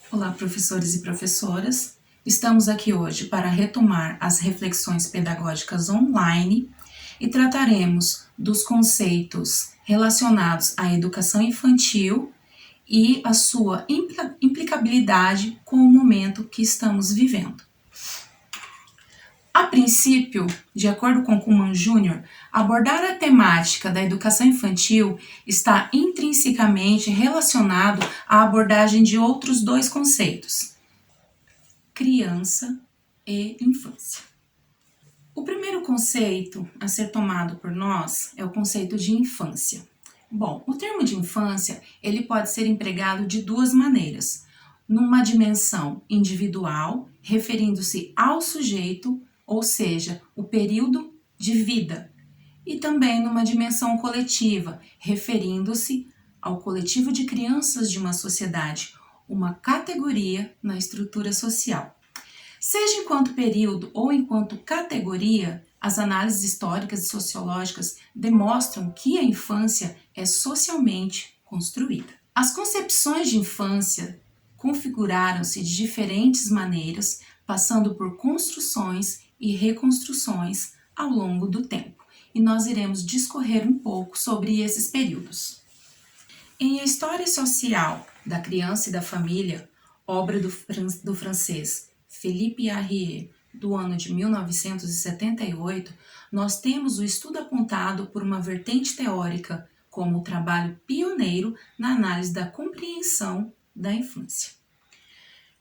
Olá, professores e professoras. Estamos aqui hoje para retomar as reflexões pedagógicas online e trataremos dos conceitos relacionados à educação infantil e a sua implicabilidade com o momento que estamos vivendo. A princípio, de acordo com Kuhlman Jr., abordar a temática da educação infantil está intrinsecamente relacionado à abordagem de outros dois conceitos: criança e infância. O primeiro conceito a ser tomado por nós é o conceito de infância. Bom, o termo de infância, ele pode ser empregado de duas maneiras: numa dimensão individual, referindo-se ao sujeito, ou seja, o período de vida, e também numa dimensão coletiva, referindo-se ao coletivo de crianças de uma sociedade, uma categoria na estrutura social. Seja enquanto período ou enquanto categoria, as análises históricas e sociológicas demonstram que a infância é socialmente construída. As concepções de infância configuraram-se de diferentes maneiras, passando por construções e reconstruções ao longo do tempo, e nós iremos discorrer um pouco sobre esses períodos. Em A História Social da Criança e da Família, obra do francês Philippe Arrier, do ano de 1978, nós temos o estudo apontado por uma vertente teórica como o trabalho pioneiro na análise da compreensão da infância.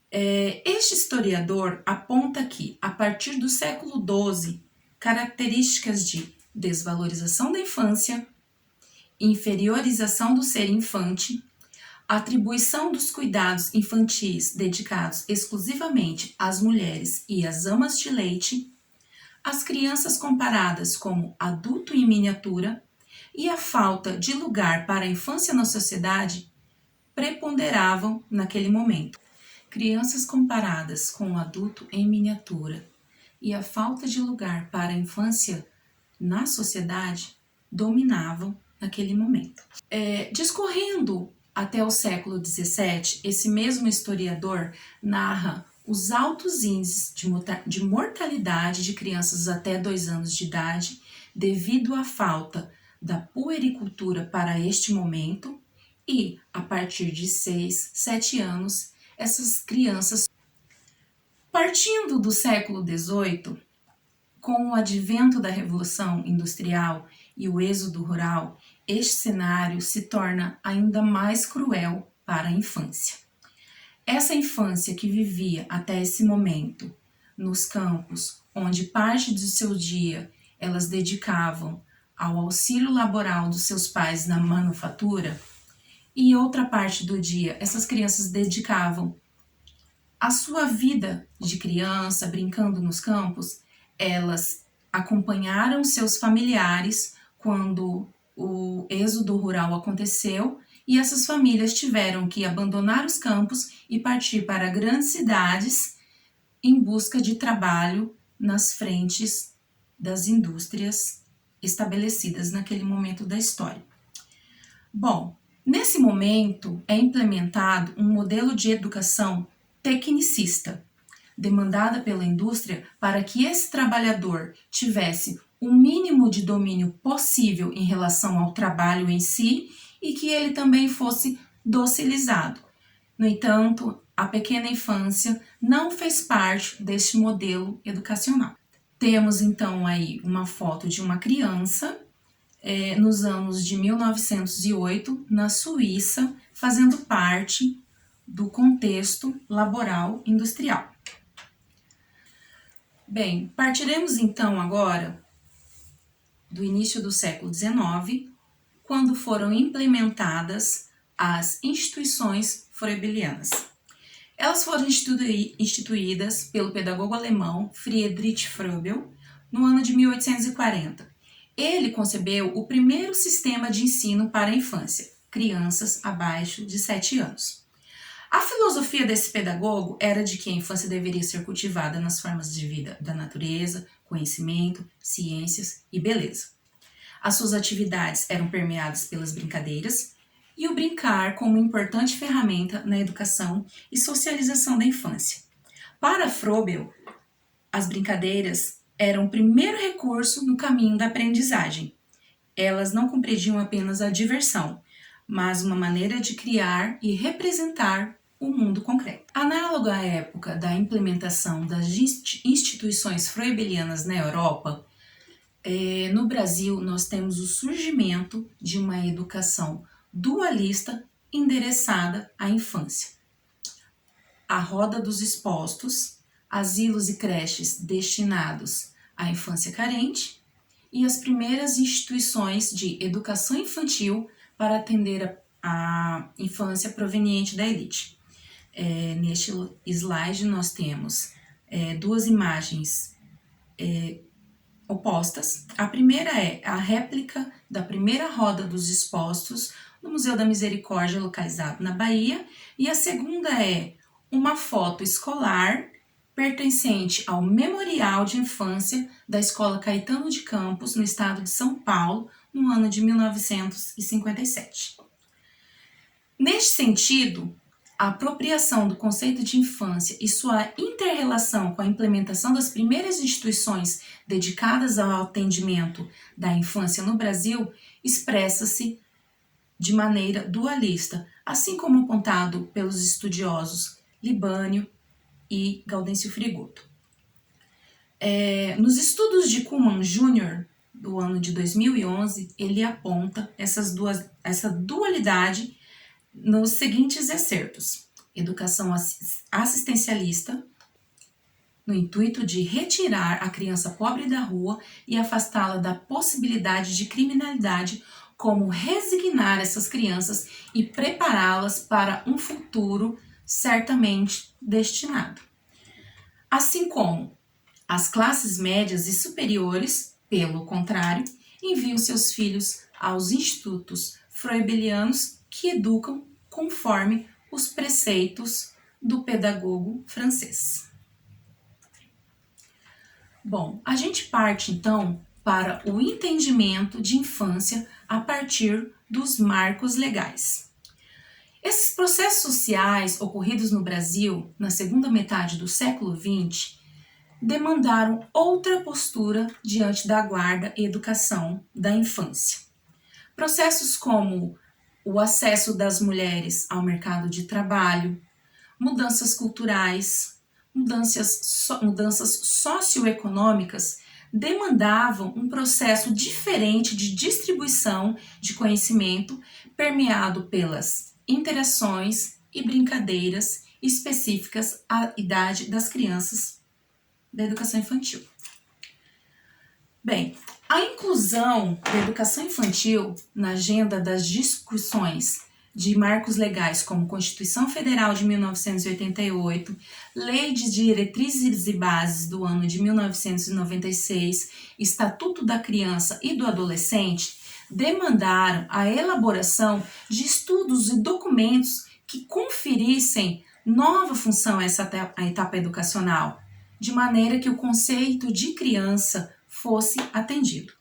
Este historiador aponta que, a partir do século XII, características de desvalorização da infância, inferiorização do ser infante, atribuição dos cuidados infantis dedicados exclusivamente às mulheres e às amas de leite, as crianças comparadas como adulto em miniatura e a falta de lugar para a infância na sociedade preponderavam naquele momento. Crianças comparadas com o adulto em miniatura e a falta de lugar para a infância na sociedade dominavam naquele momento. Discorrendo até o século XVII, esse mesmo historiador narra os altos índices de mortalidade de crianças até 2 anos de idade devido à falta da puericultura para este momento e, a partir de 6, 7 anos, essas crianças. Partindo do século XVIII, com o advento da Revolução Industrial e o êxodo rural, este cenário se torna ainda mais cruel para a infância. Essa infância que vivia até esse momento nos campos, onde parte do seu dia elas dedicavam ao auxílio laboral dos seus pais na manufatura, e outra parte do dia essas crianças dedicavam a sua vida de criança, brincando nos campos, elas acompanharam seus familiares quando o êxodo rural aconteceu e essas famílias tiveram que abandonar os campos e partir para grandes cidades em busca de trabalho nas frentes das indústrias estabelecidas naquele momento da história. Bom, nesse momento é implementado um modelo de educação tecnicista, demandada pela indústria para que esse trabalhador tivesse o mínimo de domínio possível em relação ao trabalho em si e que ele também fosse docilizado. No entanto, a pequena infância não fez parte deste modelo educacional. Temos então aí uma foto de uma criança nos anos de 1908, na Suíça, fazendo parte do contexto laboral industrial. Bem, partiremos então agora do início do século XIX, quando foram implementadas as instituições froebelianas. Elas foram instituídas pelo pedagogo alemão Friedrich Froebel no ano de 1840. Ele concebeu o primeiro sistema de ensino para a infância, crianças abaixo de 7 anos. A filosofia desse pedagogo era de que a infância deveria ser cultivada nas formas de vida da natureza, conhecimento, ciências e beleza. As suas atividades eram permeadas pelas brincadeiras, e o brincar como importante ferramenta na educação e socialização da infância. Para Froebel, as brincadeiras eram o primeiro recurso no caminho da aprendizagem. Elas não compreendiam apenas a diversão, mas uma maneira de criar e representar o mundo concreto. Análogo à época da implementação das instituições froebelianas na Europa, no Brasil nós temos o surgimento de uma educação dualista endereçada à infância. A Roda dos Expostos, asilos e creches destinados à infância carente e as primeiras instituições de educação infantil para atender a infância proveniente da elite. Neste slide nós temos duas imagens opostas. A primeira é a réplica da primeira Roda dos Expostos no Museu da Misericórdia, localizado na Bahia, e a segunda é uma foto escolar pertencente ao Memorial de Infância da Escola Caetano de Campos, no estado de São Paulo, no ano de 1957. Neste sentido, a apropriação do conceito de infância e sua inter-relação com a implementação das primeiras instituições dedicadas ao atendimento da infância no Brasil expressa-se de maneira dualista, assim como apontado pelos estudiosos Libânio e Gaudêncio Frigoto. Nos estudos de Kuhlman Jr., do ano de 2011, ele aponta essa dualidade nos seguintes excertos: educação assistencialista, no intuito de retirar a criança pobre da rua e afastá-la da possibilidade de criminalidade, como resignar essas crianças e prepará-las para um futuro certamente destinado. Assim como as classes médias e superiores, pelo contrário, enviam seus filhos aos institutos froebelianos que educam conforme os preceitos do pedagogo francês. Bom, a gente parte então para o entendimento de infância a partir dos marcos legais. Esses processos sociais ocorridos no Brasil na segunda metade do século XX demandaram outra postura diante da guarda e educação da infância. Processos como o acesso das mulheres ao mercado de trabalho, mudanças culturais, mudanças socioeconômicas demandavam um processo diferente de distribuição de conhecimento permeado pelas interações e brincadeiras específicas à idade das crianças da educação infantil. Bem, a inclusão da educação infantil na agenda das discussões de marcos legais como Constituição Federal de 1988, Lei de Diretrizes e Bases do ano de 1996, Estatuto da Criança e do Adolescente, demandaram a elaboração de estudos e documentos que conferissem nova função a essa etapa educacional, de maneira que o conceito de criança fosse atendido.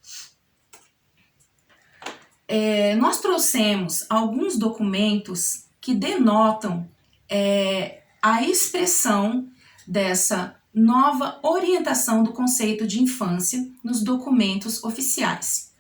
Nós trouxemos alguns documentos que denotam a expressão dessa nova orientação do conceito de infância nos documentos oficiais.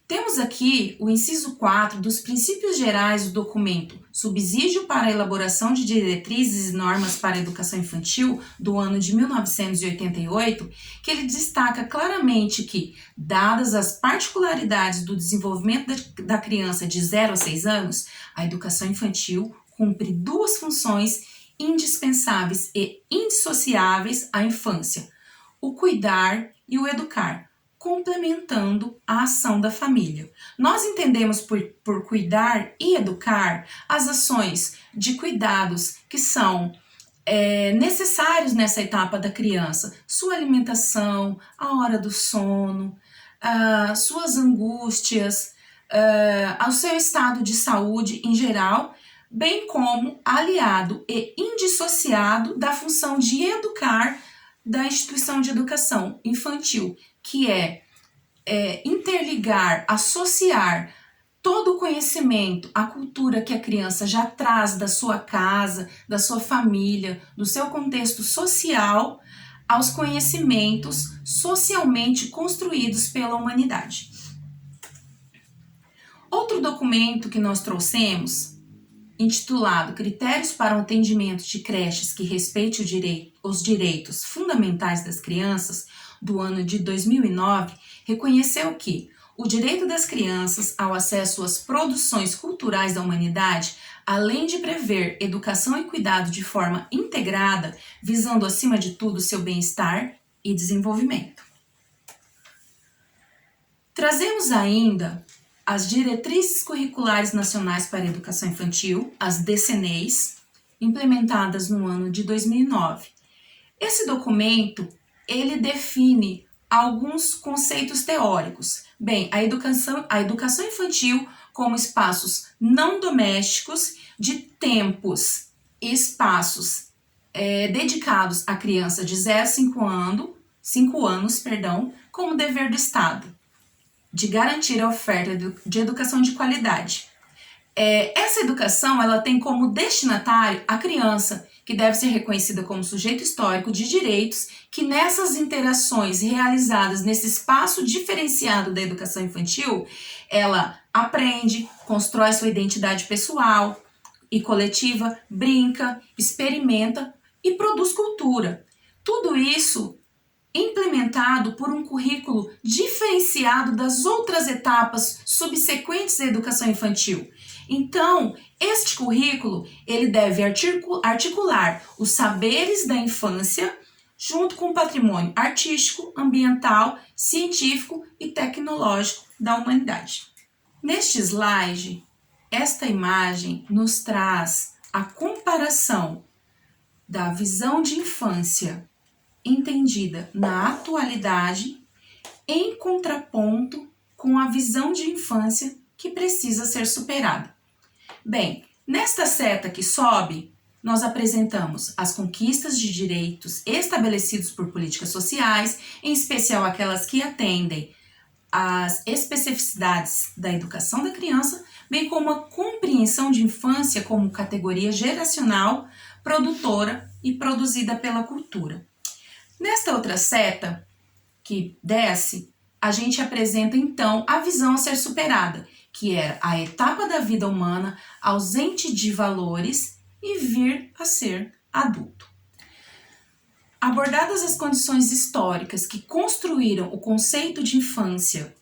Temos aqui o inciso 4 dos princípios gerais do documento Subsídio para a Elaboração de Diretrizes e Normas para a Educação Infantil, do ano de 1988, que ele destaca claramente que, dadas as particularidades do desenvolvimento da criança de 0 a 6 anos, a educação infantil cumpre duas funções indispensáveis e indissociáveis à infância: o cuidar e o educar, complementando a ação da família. Nós entendemos por cuidar e educar as ações de cuidados que são necessários nessa etapa da criança: sua alimentação, a hora do sono, suas angústias, ao seu estado de saúde em geral, bem como aliado e indissociado da função de educar da instituição de educação infantil, que é interligar, associar todo o conhecimento, a cultura que a criança já traz da sua casa, da sua família, do seu contexto social, aos conhecimentos socialmente construídos pela humanidade. Outro documento que nós trouxemos, intitulado Critérios para o Atendimento de Creches que Respeite os Direitos Fundamentais das Crianças, do ano de 2009, reconheceu que o direito das crianças ao acesso às produções culturais da humanidade, além de prever educação e cuidado de forma integrada, visando acima de tudo seu bem-estar e desenvolvimento. Trazemos ainda as Diretrizes Curriculares Nacionais para a Educação Infantil, as DCNEIs, implementadas no ano de 2009. Esse documento, ele define alguns conceitos teóricos. Bem, a educação infantil como espaços não domésticos de tempos e espaços dedicados à criança de 0 a 5 anos, como dever do Estado de garantir a oferta de educação de qualidade. Essa educação ela tem como destinatário a criança, que deve ser reconhecida como sujeito histórico de direitos, que nessas interações realizadas nesse espaço diferenciado da educação infantil, ela aprende, constrói sua identidade pessoal e coletiva, brinca, experimenta e produz cultura. Tudo isso implementado por um currículo diferenciado das outras etapas subsequentes à educação infantil. Então, este currículo ele deve articular os saberes da infância junto com o patrimônio artístico, ambiental, científico e tecnológico da humanidade. Neste slide, esta imagem nos traz a comparação da visão de infância entendida na atualidade, em contraponto com a visão de infância que precisa ser superada. Bem, nesta seta que sobe, nós apresentamos as conquistas de direitos estabelecidos por políticas sociais, em especial aquelas que atendem às especificidades da educação da criança, bem como a compreensão de infância como categoria geracional, produtora e produzida pela cultura. Nesta outra seta, que desce, a gente apresenta então a visão a ser superada, que era a etapa da vida humana ausente de valores e vir a ser adulto. Abordadas as condições históricas que construíram o conceito de infância,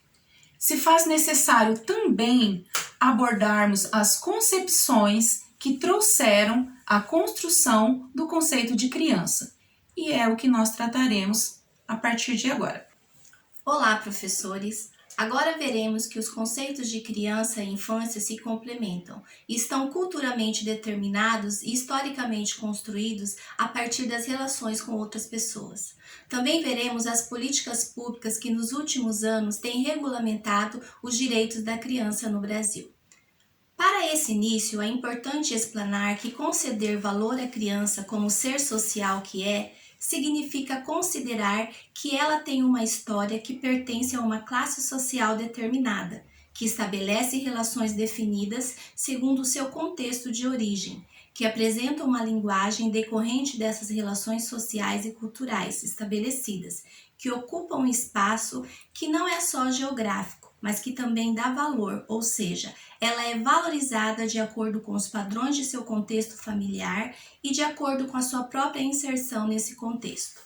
se faz necessário também abordarmos as concepções que trouxeram a construção do conceito de criança. E é o que nós trataremos a partir de agora. Olá, professores! Agora veremos que os conceitos de criança e infância se complementam e estão culturalmente determinados e historicamente construídos a partir das relações com outras pessoas. Também veremos as políticas públicas que nos últimos anos têm regulamentado os direitos da criança no Brasil. Para esse início, é importante explanar que conceder valor à criança como ser social que é, significa considerar que ela tem uma história que pertence a uma classe social determinada, que estabelece relações definidas segundo o seu contexto de origem, que apresenta uma linguagem decorrente dessas relações sociais e culturais estabelecidas, que ocupam um espaço que não é só geográfico, mas que também dá valor, ou seja, ela é valorizada de acordo com os padrões de seu contexto familiar e de acordo com a sua própria inserção nesse contexto.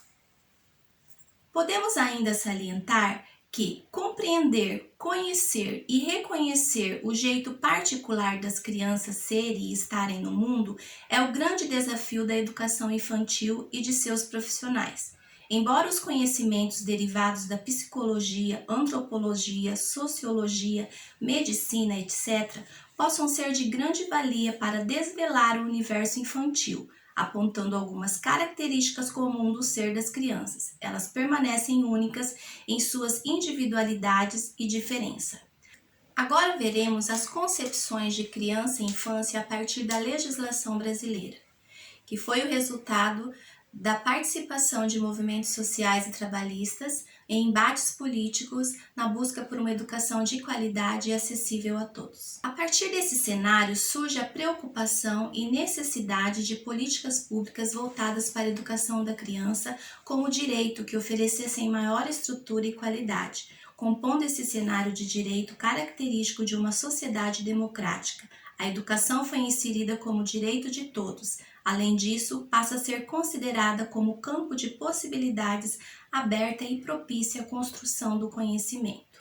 Podemos ainda salientar que compreender, conhecer e reconhecer o jeito particular das crianças serem e estarem no mundo é o grande desafio da educação infantil e de seus profissionais. Embora os conhecimentos derivados da psicologia, antropologia, sociologia, medicina, etc., possam ser de grande valia para desvelar o universo infantil, apontando algumas características comuns do ser das crianças. Elas permanecem únicas em suas individualidades e diferença. Agora veremos as concepções de criança e infância a partir da legislação brasileira, que foi o resultado da participação de movimentos sociais e trabalhistas em embates políticos na busca por uma educação de qualidade e acessível a todos. A partir desse cenário surge a preocupação e necessidade de políticas públicas voltadas para a educação da criança como direito que oferecessem maior estrutura e qualidade, compondo esse cenário de direito característico de uma sociedade democrática. A educação foi inserida como direito de todos. Além disso, passa a ser considerada como campo de possibilidades aberta e propícia à construção do conhecimento.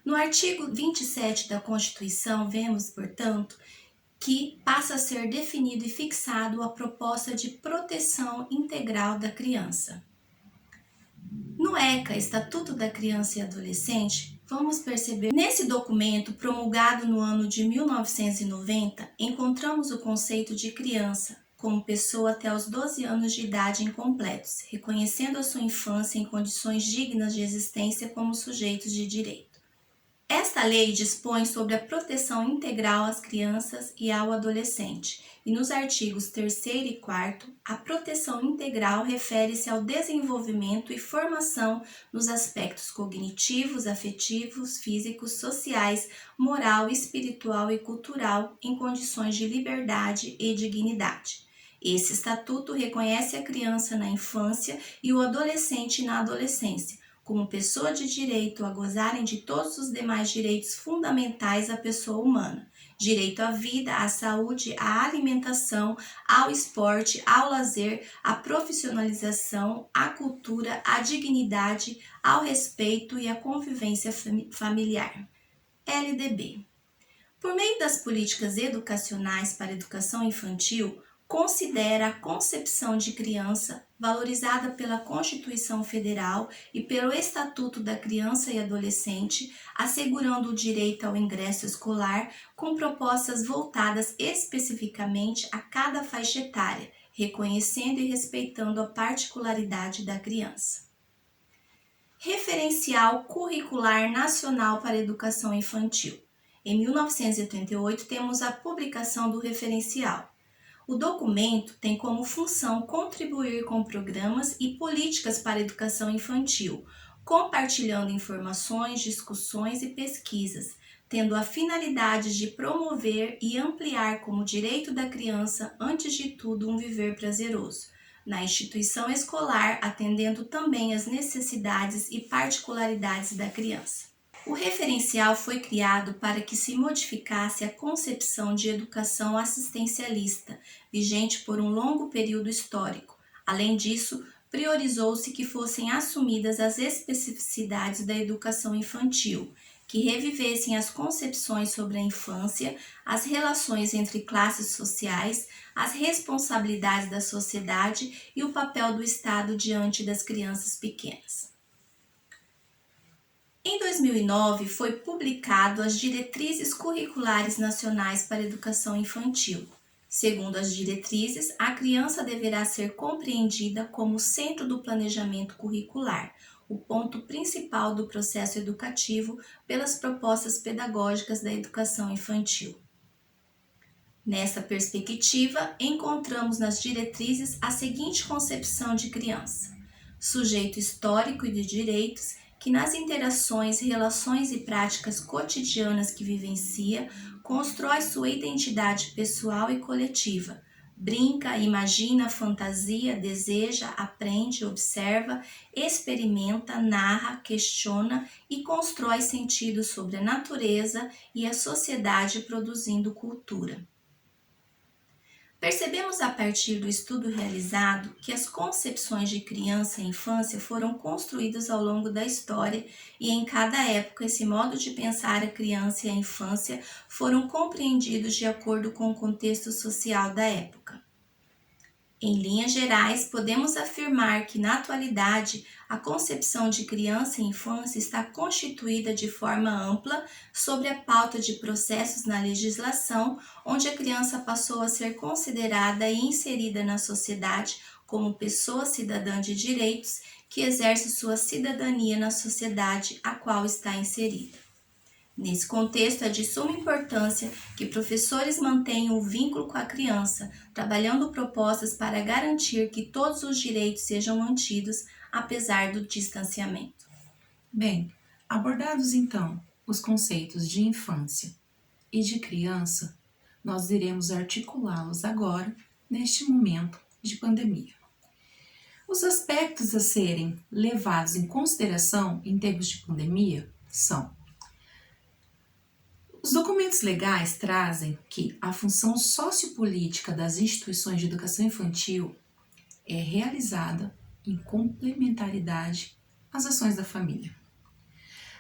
No artigo 27 da Constituição, vemos, portanto, que passa a ser definido e fixado a proposta de proteção integral da criança. No ECA, Estatuto da Criança e Adolescente, vamos perceber, nesse documento promulgado no ano de 1990, encontramos o conceito de criança como pessoa até os 12 anos de idade incompletos, reconhecendo a sua infância em condições dignas de existência como sujeitos de direito. Esta lei dispõe sobre a proteção integral às crianças e ao adolescente, e nos artigos 3º e 4º, a proteção integral refere-se ao desenvolvimento e formação nos aspectos cognitivos, afetivos, físicos, sociais, moral, espiritual e cultural em condições de liberdade e dignidade. Esse estatuto reconhece a criança na infância e o adolescente na adolescência, como pessoa de direito a gozarem de todos os demais direitos fundamentais à pessoa humana. Direito à vida, à saúde, à alimentação, ao esporte, ao lazer, à profissionalização, à cultura, à dignidade, ao respeito e à convivência familiar. LDB. Por meio das políticas educacionais para a educação infantil, considera a concepção de criança, valorizada pela Constituição Federal e pelo Estatuto da Criança e Adolescente, assegurando o direito ao ingresso escolar com propostas voltadas especificamente a cada faixa etária, reconhecendo e respeitando a particularidade da criança. Referencial Curricular Nacional para a Educação Infantil. Em 1988, temos a publicação do referencial. O documento tem como função contribuir com programas e políticas para a educação infantil, compartilhando informações, discussões e pesquisas, tendo a finalidade de promover e ampliar como direito da criança, antes de tudo, um viver prazeroso, na instituição escolar, atendendo também às necessidades e particularidades da criança. O referencial foi criado para que se modificasse a concepção de educação assistencialista, vigente por um longo período histórico. Além disso, priorizou-se que fossem assumidas as especificidades da educação infantil, que revivessem as concepções sobre a infância, as relações entre classes sociais, as responsabilidades da sociedade e o papel do Estado diante das crianças pequenas. Em 2009, foi publicado as Diretrizes Curriculares Nacionais para a Educação Infantil. Segundo as diretrizes, a criança deverá ser compreendida como o centro do planejamento curricular, o ponto principal do processo educativo pelas propostas pedagógicas da educação infantil. Nessa perspectiva, encontramos nas diretrizes a seguinte concepção de criança: sujeito histórico e de direitos, que nas interações, relações e práticas cotidianas que vivencia, constrói sua identidade pessoal e coletiva, brinca, imagina, fantasia, deseja, aprende, observa, experimenta, narra, questiona e constrói sentidos sobre a natureza e a sociedade, produzindo cultura. Percebemos a partir do estudo realizado que as concepções de criança e infância foram construídas ao longo da história e em cada época esse modo de pensar a criança e a infância foram compreendidos de acordo com o contexto social da época. Em linhas gerais, podemos afirmar que, na atualidade, a concepção de criança e infância está constituída de forma ampla sobre a pauta de processos na legislação, onde a criança passou a ser considerada e inserida na sociedade como pessoa cidadã de direitos que exerce sua cidadania na sociedade a qual está inserida. Nesse contexto, é de suma importância que professores mantenham o vínculo com a criança, trabalhando propostas para garantir que todos os direitos sejam mantidos, apesar do distanciamento. Bem, abordados então os conceitos de infância e de criança, nós iremos articulá-los agora, neste momento de pandemia. Os aspectos a serem levados em consideração em tempos de pandemia são: os documentos legais trazem que a função sociopolítica das instituições de educação infantil é realizada em complementaridade às ações da família.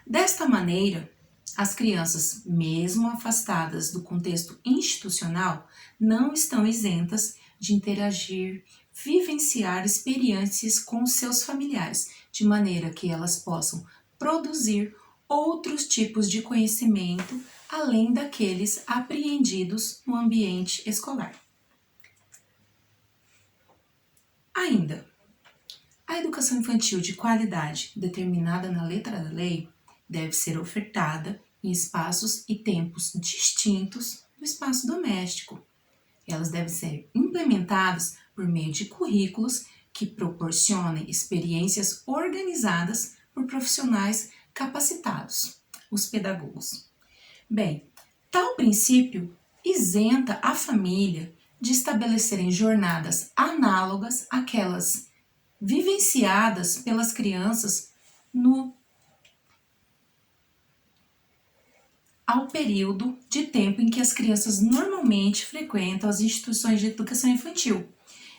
Desta maneira, as crianças, mesmo afastadas do contexto institucional, não estão isentas de interagir, vivenciar experiências com os seus familiares, de maneira que elas possam produzir outros tipos de conhecimento além daqueles apreendidos no ambiente escolar. Ainda, a educação infantil de qualidade determinada na letra da lei deve ser ofertada em espaços e tempos distintos do espaço doméstico. Elas devem ser implementadas por meio de currículos que proporcionem experiências organizadas por profissionais capacitados, os pedagogos. Bem, tal princípio isenta a família de estabelecerem jornadas análogas àquelas vivenciadas pelas crianças ao período de tempo em que as crianças normalmente frequentam as instituições de educação infantil,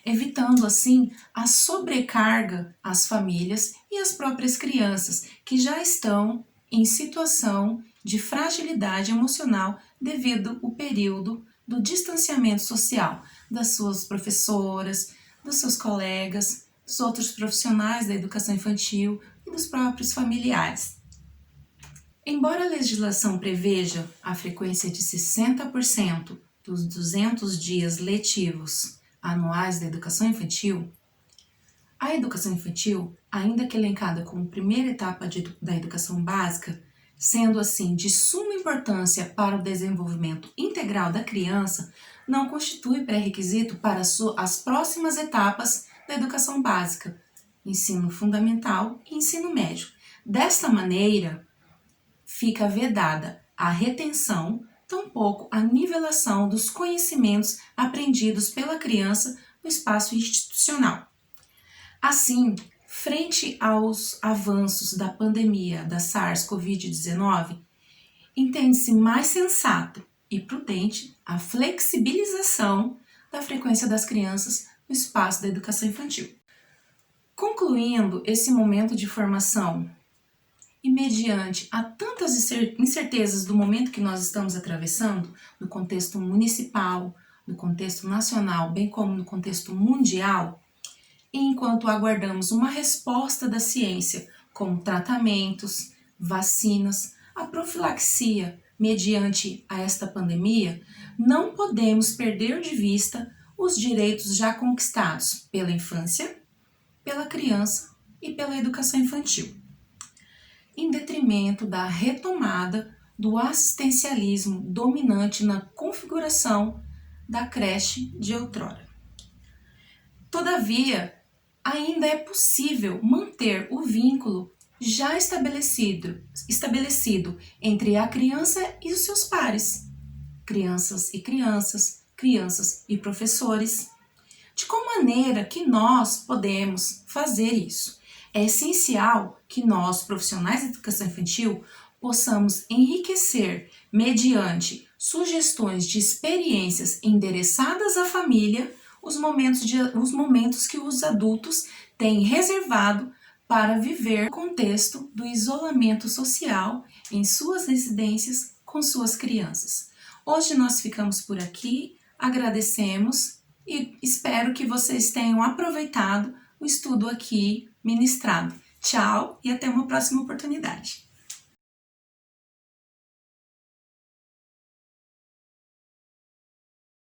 evitando assim a sobrecarga às famílias e às próprias crianças que já estão em situação de fragilidade emocional devido ao período do distanciamento social das suas professoras, dos seus colegas, dos outros profissionais da educação infantil e dos próprios familiares. Embora a legislação preveja a frequência de 60% dos 200 dias letivos anuais da educação infantil, a educação infantil, ainda que elencada como primeira etapa da educação básica, sendo assim de suma importância para o desenvolvimento integral da criança, não constitui pré-requisito para as próximas etapas da educação básica, ensino fundamental e ensino médio. Desta maneira, fica vedada a retenção, tampouco a nivelação dos conhecimentos aprendidos pela criança no espaço institucional. Assim, frente aos avanços da pandemia da SARS-CoV-19, entende-se mais sensato e prudente a flexibilização da frequência das crianças no espaço da educação infantil. Concluindo esse momento de formação e mediante a tantas incertezas do momento que nós estamos atravessando, no contexto municipal, no contexto nacional, bem como no contexto mundial, e enquanto aguardamos uma resposta da ciência, como tratamentos, vacinas, a profilaxia mediante a esta pandemia, não podemos perder de vista os direitos já conquistados pela infância, pela criança e pela educação infantil, em detrimento da retomada do assistencialismo dominante na configuração da creche de outrora. Todavia, ainda é possível manter o vínculo já estabelecido entre a criança e os seus pares, crianças e professores. De qual maneira que nós podemos fazer isso? É essencial que nós, profissionais de educação infantil, possamos enriquecer mediante sugestões de experiências endereçadas à família os momentos que os adultos têm reservado para viver no contexto do isolamento social em suas residências com suas crianças. Hoje nós ficamos por aqui, agradecemos e espero que vocês tenham aproveitado o estudo aqui ministrado. Tchau e até uma próxima oportunidade.